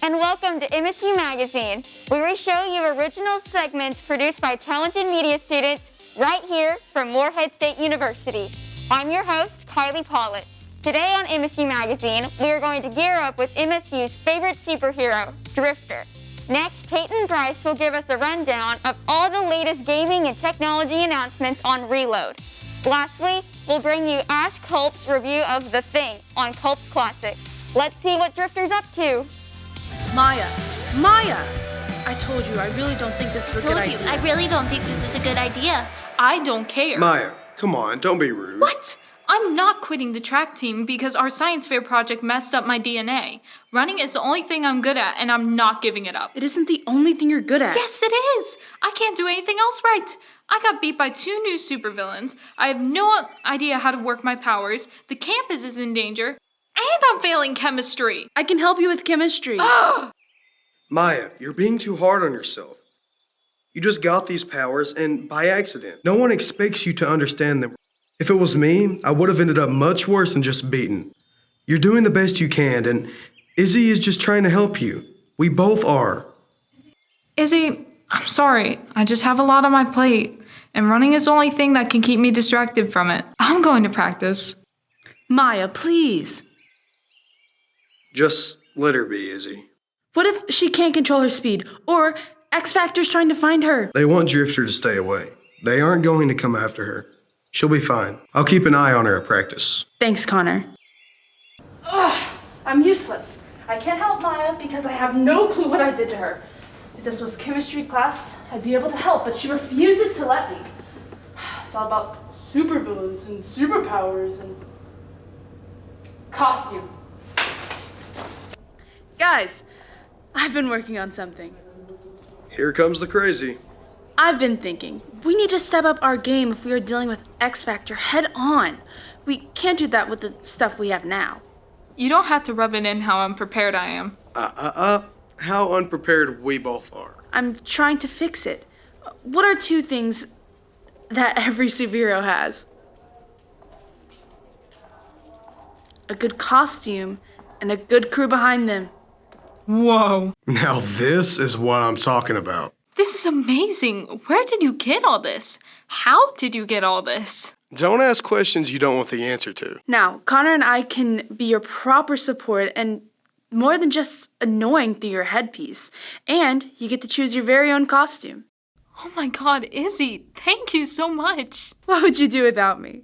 and welcome to MSU Magazine, where we show you original segments produced by talented media students right here from Morehead State University. I'm your host, Kylie Pollitt. Today on MSU Magazine, we are going to gear up with MSU's favorite superhero, Drifter. Next, Tate and Bryce will give us a rundown of all the latest gaming and technology announcements on Reload. Lastly, we'll bring you Ash Culp's review of The Thing on Culp's Classics. Let's see what Drifter's up to. Maya! I told you, I really don't think this is a good idea. I really don't think this is a good idea. I don't care. Maya, come on, don't be rude. What? I'm not quitting the track team because our science fair project messed up my DNA. Running is the only thing I'm good at, and I'm not giving it up. It isn't the only thing you're good at. Yes, it is. I can't do anything else right. I got beat by 2 new supervillains. I have no idea how to work my powers. The campus is in danger. And I'm failing chemistry. I can help you with chemistry. Maya, you're being too hard on yourself. You just got these powers, and by accident. No one expects you to understand them. If it was me, I would have ended up much worse than just beaten. You're doing the best you can, and Izzy is just trying to help you. We both are. Izzy, I'm sorry. I just have a lot on my plate, and running is the only thing that can keep me distracted from it. I'm going to practice. Maya, please. Just let her be, Izzy. What if she can't control her speed, or X Factor's trying to find her? They want Drifter to stay away. They aren't going to come after her. She'll be fine. I'll keep an eye on her at practice. Thanks, Connor. Ugh, I'm useless. I can't help Maya because I have no clue what I did to her. If this was chemistry class, I'd be able to help, but she refuses to let me. It's all about supervillains and superpowers and costume. Guys, I've been working on something. Here comes the crazy. I've been thinking, we need to step up our game if we are dealing with X Factor head on. We can't do that with the stuff we have now. You don't have to rub it in how unprepared I am. How unprepared we both are. I'm trying to fix it. What are 2 things that every superhero has? A good costume and a good crew behind them. Whoa. Now this is what I'm talking about. This is amazing. Where did you get all this? How did you get all this? Don't ask questions you don't want the answer to. Now, Connor and I can be your proper support and more than just annoying through your headpiece. And you get to choose your very own costume. Oh my God, Izzy, thank you so much. What would you do without me?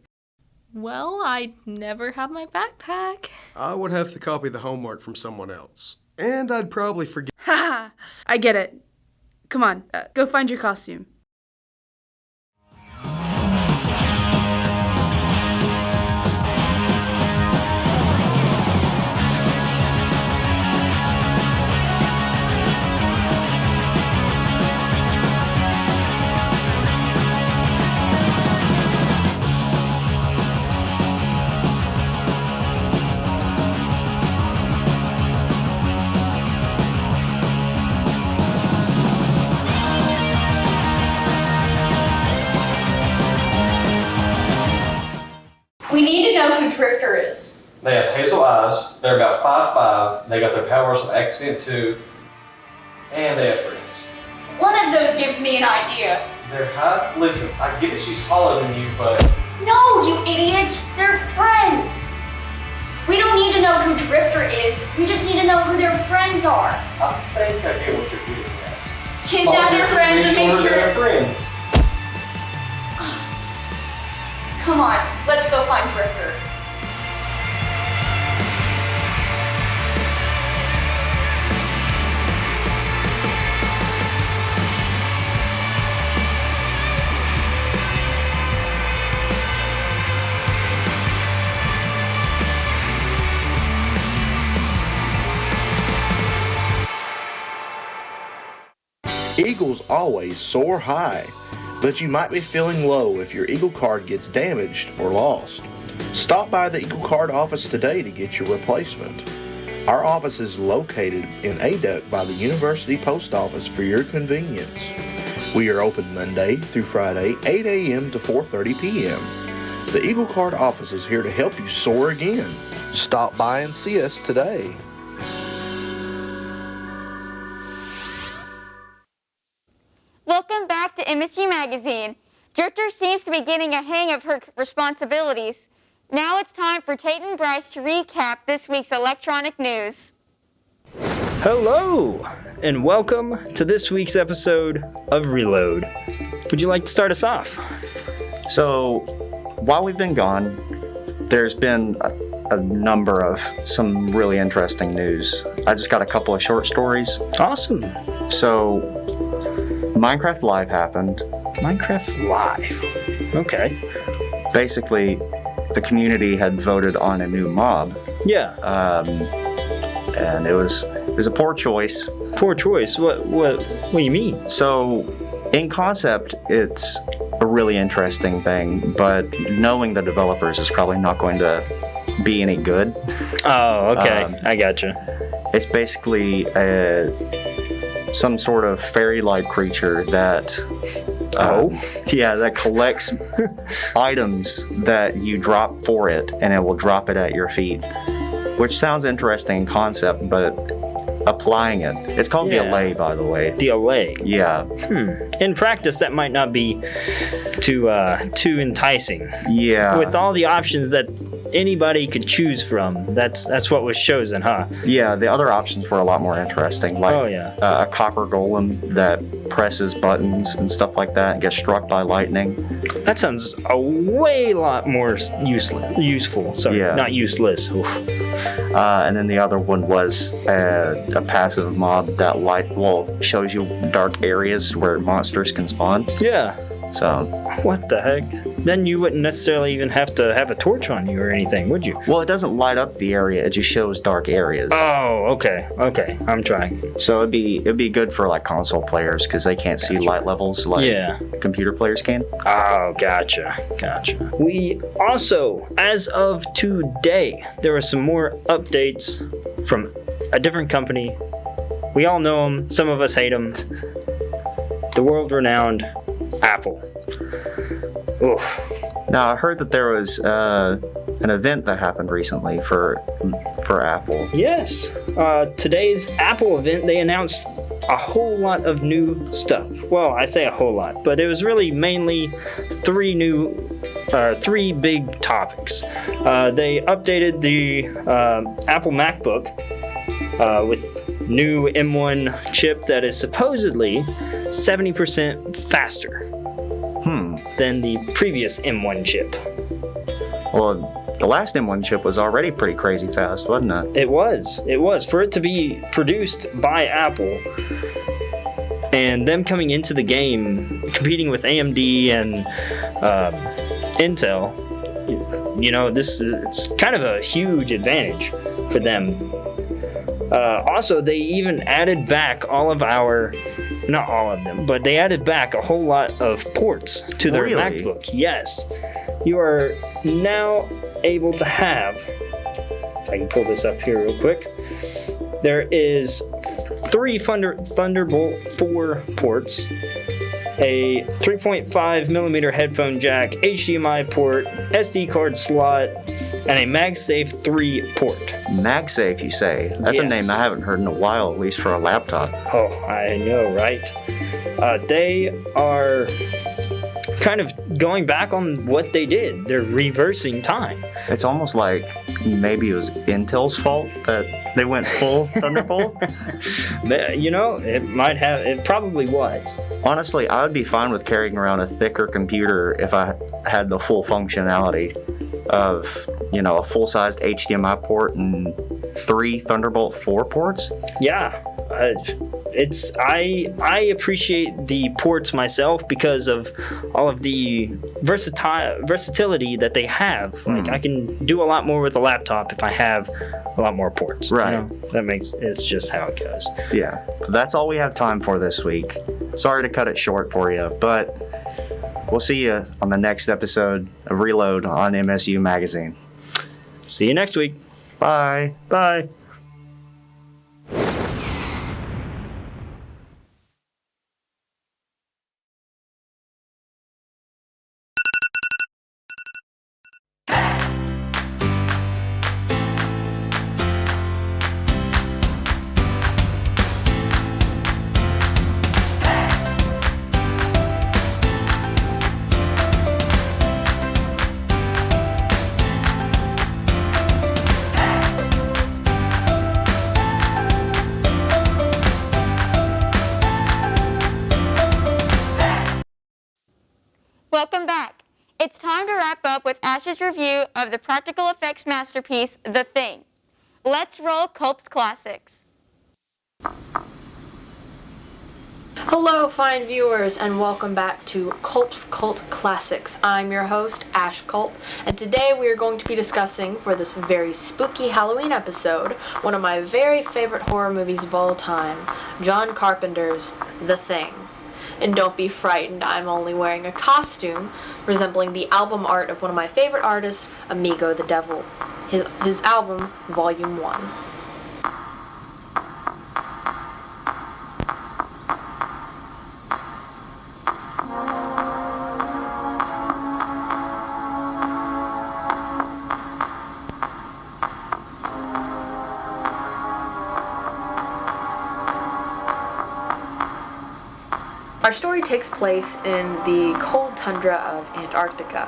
Well, I'd never have my backpack. I would have to copy the homework from someone else. And I'd probably forget. Haha, I get it. Come on, go find your costume. We need to know who Drifter is. They have hazel eyes, they're about 5'5", they got their powers from accident too, and they have friends. One of those gives me an idea. They're high. Listen, I get that she's taller than you, but No, you idiot! They're friends! We don't need to know who Drifter is. We just need to know who their friends are. I think I get what you're getting at. Kidnap their friends and make sure... They're friends. Come on, let's go find Drifter. Eagles always soar high, but you might be feeling low if your Eagle card gets damaged or lost. Stop by the Eagle Card office today to get your replacement. Our office is located in Aduc by the University Post Office for your convenience. We are open Monday through Friday, 8 a.m. to 4:30 p.m. The Eagle Card office is here to help you soar again. Stop by and see us today. MSU Magazine. Drifter seems to be getting a hang of her responsibilities. Now it's time for Tate and Bryce to recap this week's electronic news. Hello, and welcome to this week's episode of Reload. Would you like to start us off? So, while we've been gone, there's been a number of some really interesting news. I just got a couple of short stories. Awesome. So, Minecraft Live happened. Minecraft Live. Okay. Basically, the community had voted on a new mob, Yeah. and it was a poor choice. Poor choice. What do you mean? So, in concept, it's a really interesting thing, but knowing the developers is probably not going to be any good. Oh, okay. I gotcha. It's basically some sort of fairy-like creature that that collects items that you drop for it, and it will drop it at your feet, which sounds interesting in concept, but applying it, it's called the Allay, by the way. The Allay. Yeah. In practice, that might not be too enticing. Yeah. With all the options that anybody could choose from, that's what was chosen, huh? Yeah, the other options were a lot more interesting, like a copper golem that presses buttons and stuff like that and gets struck by lightning. That sounds a way lot more useful. Sorry, not useless. And then the other one was a passive mob that shows you dark areas where monsters can spawn. Yeah. So. What the heck? Then you wouldn't necessarily even have to have a torch on you or anything, would you? Well, it doesn't light up the area, it just shows dark areas. Oh, okay, I'm trying. So it'd be good for like console players because they can't see light levels like computer players can. Oh, gotcha. We also, as of today, there were some more updates from a different company. We all know them, some of us hate them. The world-renowned Apple. Oof. Now, I heard that there was an event that happened recently for Apple. Yes. Today's Apple event, they announced a whole lot of new stuff. Well, I say a whole lot, but it was really mainly three big topics. They updated the Apple MacBook with new M1 chip that is supposedly 70% faster than the previous M1 chip. Well, the last M1 chip was already pretty crazy fast, wasn't it? It was. For it to be produced by Apple and them coming into the game, competing with AMD and Intel, it's kind of a huge advantage for them. Also, they even added back not all of them, but they added back a whole lot of ports to their MacBook. Yes. You are now able to have, if I can pull this up here real quick, there is 3 Thunderbolt 4 ports, a 3.5 millimeter headphone jack, HDMI port, SD card slot, and a MagSafe 3 port. MagSafe, you say? That's a name I haven't heard in a while, at least for a laptop. Oh, I know, right? They are kind of going back on what they did. They're reversing time. It's almost like maybe it was Intel's fault that they went full Thunderbolt. It probably was. Honestly, I would be fine with carrying around a thicker computer if I had the full functionality of, a full-sized HDMI port and 3 Thunderbolt 4 ports. Yeah. I appreciate the ports myself because of all of the versatility that they have. Like I can do a lot more with a laptop if I have a lot more ports. Right. It's just how it goes. Yeah. That's all we have time for this week. Sorry to cut it short for you, but we'll see you on the next episode of Reload on MSU Magazine. See you next week. Bye. Bye. wrap up with Ash's review of the practical effects masterpiece, The Thing. Let's roll Culp's Classics. Hello, fine viewers, and welcome back to Culp's Cult Classics. I'm your host, Ash Culp, and today we are going to be discussing, for this very spooky Halloween episode, one of my very favorite horror movies of all time, John Carpenter's The Thing. And don't be frightened, I'm only wearing a costume resembling the album art of one of my favorite artists, Amigo the Devil. His album, Volume 1. Our story takes place in the cold tundra of Antarctica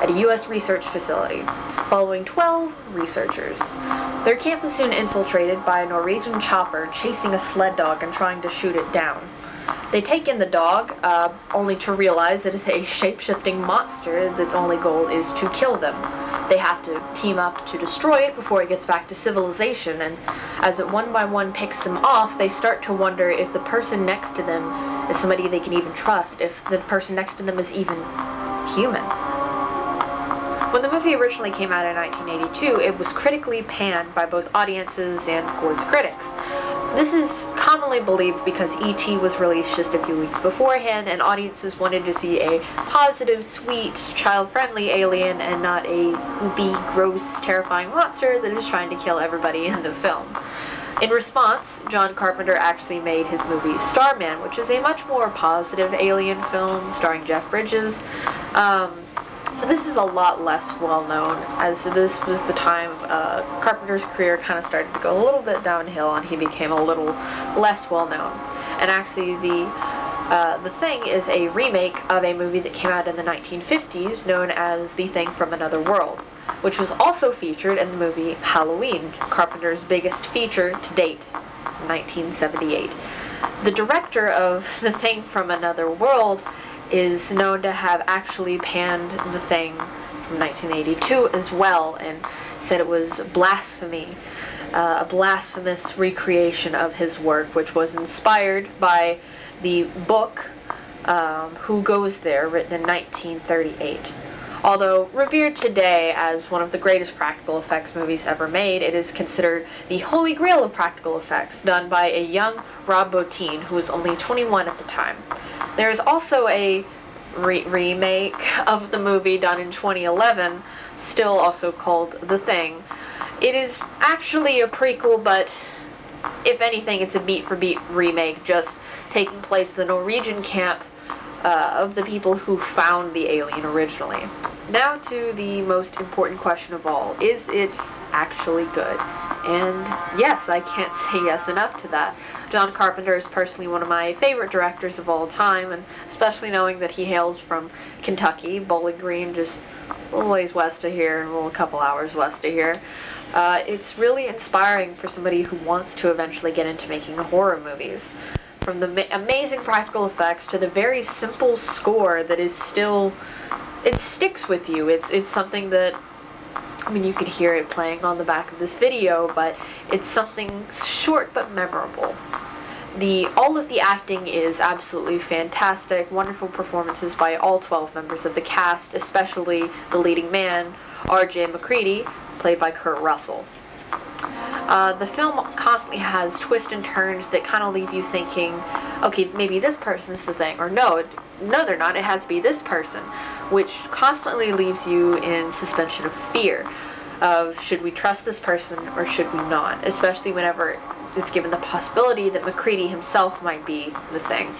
at a U.S. research facility, following 12 researchers. Their camp is soon infiltrated by a Norwegian chopper chasing a sled dog and trying to shoot it down. They take in the dog, only to realize it is a shape-shifting monster that's only goal is to kill them. They have to team up to destroy it before it gets back to civilization, and as it one by one picks them off, they start to wonder if the person next to them is somebody they can even trust, if the person next to them is even human. When the movie originally came out in 1982, it was critically panned by both audiences and, of course, critics. This is commonly believed because E.T. was released just a few weeks beforehand, and audiences wanted to see a positive, sweet, child-friendly alien and not a goopy, gross, terrifying monster that is trying to kill everybody in the film. In response, John Carpenter actually made his movie Starman, which is a much more positive alien film starring Jeff Bridges. This is a lot less well-known, as this was the time Carpenter's career kind of started to go a little bit downhill and he became a little less well-known. And actually The Thing is a remake of a movie that came out in the 1950s known as The Thing from Another World, which was also featured in the movie Halloween, Carpenter's biggest feature to date, 1978. The director of The Thing from Another World is known to have actually panned The Thing from 1982 as well, and said it was blasphemy, a blasphemous recreation of his work, which was inspired by the book Who Goes There, written in 1938. Although revered today as one of the greatest practical effects movies ever made, it is considered the holy grail of practical effects, done by a young Rob Bottin, who was only 21 at the time. There is also a remake of the movie done in 2011, still also called The Thing. It is actually a prequel, but if anything, it's a beat-for-beat remake, just taking place in the Norwegian camp of the people who found the alien originally. Now to the most important question of all. Is it actually good? And yes, I can't say yes enough to that. John Carpenter is personally one of my favorite directors of all time, and especially knowing that he hails from Kentucky, Bowling Green, just a little ways west of here, well, a couple hours west of here. It's really inspiring for somebody who wants to eventually get into making horror movies. From the amazing practical effects to the very simple score that is still, it sticks with you. It's something that, I mean, you could hear it playing on the back of this video, but it's something short but memorable. All of the acting is absolutely fantastic, wonderful performances by all 12 members of the cast, especially the leading man, R.J. McCready, played by Kurt Russell. The film constantly has twists and turns that kind of leave you thinking, okay, maybe this person's the thing, or no, they're not, it has to be this person, which constantly leaves you in suspension of fear of should we trust this person or should we not, especially whenever it's given the possibility that McCready himself might be the thing.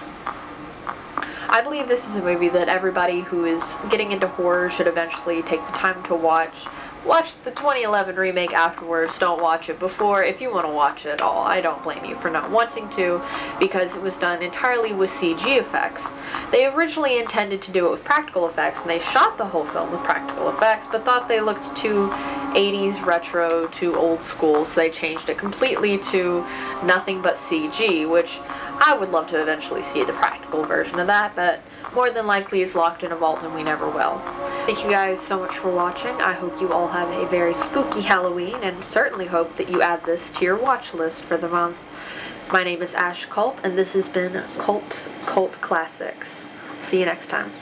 I believe this is a movie that everybody who is getting into horror should eventually take the time to watch. Watch the 2011 remake afterwards, don't watch it before if you want to watch it at all. I don't blame you for not wanting to, because it was done entirely with CG effects. They originally intended to do it with practical effects, and they shot the whole film with practical effects, but thought they looked too 80s retro, too old school, so they changed it completely to nothing but CG, which I would love to eventually see the practical version of that, but more than likely it's locked in a vault and we never will. Thank you guys so much for watching. I hope you all have a very spooky Halloween, and certainly hope that you add this to your watch list for the month. My name is Ash Culp, and this has been Culp's Cult Classics. See you next time.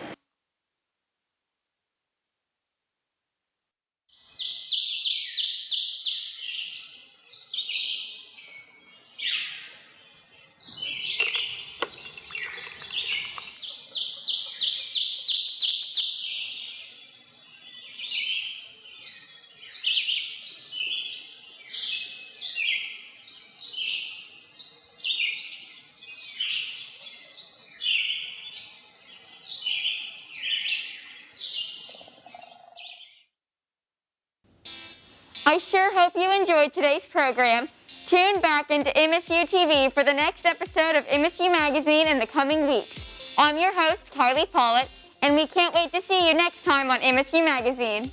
I sure hope you enjoyed today's program. Tune back into MSU TV for the next episode of MSU Magazine in the coming weeks. I'm your host, Kylie Pollitt, and we can't wait to see you next time on MSU Magazine.